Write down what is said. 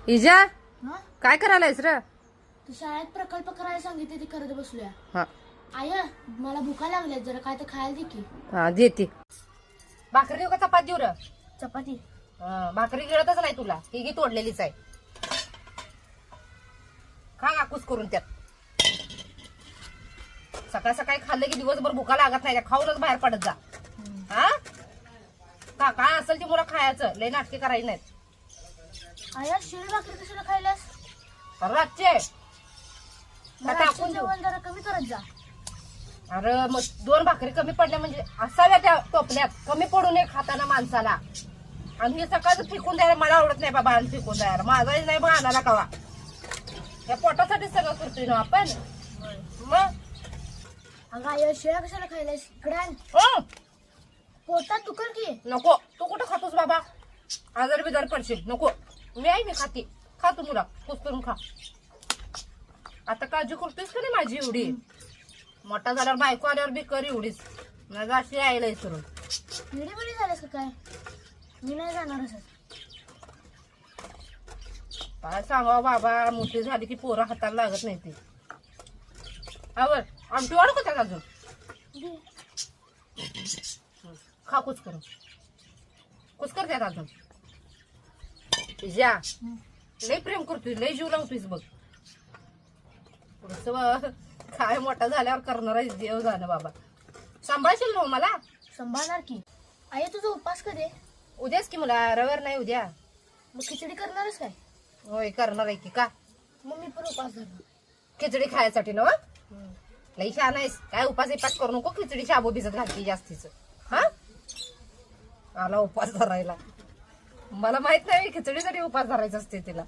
इजा हा काय करायलायस र? तू शाळेत प्रकल्प करायला सांगितले ते करत बसलोया. हा आय मला भुका लागल्या जरा काय तर खायला दे की. हा देते. भाकरी देऊ का चपाती देऊ र? चपाती. भाकरी गिळतच नाही तुला, ही गी तोडलेलीच आहे. खा काकूस करून त्यात. सकाळ सकाळी खाल्लं की दिवसभर भुका लागत नाही, खाऊनच बाहेर पडत जा. हा का काय असेल ती मुलं खायचं, लय नाटके करायची नाहीत. आया शिळी भाकरी कशाला खायलास? रातचे मला टाकून आजचं देऊ. जेवण जरा कमी करत जा. अरे मग 2 भाकरी कमी पडल्या म्हणजे असाव्या त्या टोपल्यात, कमी पडू नये खाताना माणसाला. आणि हे सकाळचं फेकून द्यायला मला आवडत नाही बाबा, आणि फेकून द्यायला माझाही नाही बघ आणायला कवा. या पोटासाठी सगळं करतोय ना आपण. मग अगं आया शिळ्या कशाला खायलास? इकडे आण. पोटात दुखल की. नको, तू कुठं खातोस बाबा? आजारी बिजारी पडशील. नको, मी आहे, मी खाते. खा तू मुला, कुस करून खा. आता काळजी करतोयस का नाही माझी एवढी? मोठा झाल्यावर बायको आल्यावर बी कर एवढीच. माझं अशी यायला विसरून. मिडी झाल्यास का काय? मी नाही जाणार असं. काय सांगावं बाबा, मोठी झाली की पोरं हाताला लागत नाही ती. आवर आमटी वाढू का त्यात अजून? दे. खा कुस करून. कुस कर त्यात अजून. जा लय प्रेम करतोय, लय जीव लावतोयस बघ. पुढचं काय मोठा झाल्यावर करणार आहे देव झालं बाबा. सांभाळशील ना मला? सांभाळणार की. आया तुझा उपास कधी? उद्याच की मला, रविवार नाही उद्या. मग खिचडी करणारच काय? होय करणार आहे की. का मग मी पण उपास धरणार. खिचडी खायसाठी ना? लई छान आहेस. काय उपास इपास करू नको, खिचडी शाबू भिजत घालते जास्तीच. हा आला उपास धरायला. मला माहित नाही खिचडीसाठी उपास धरायचा असते तिला.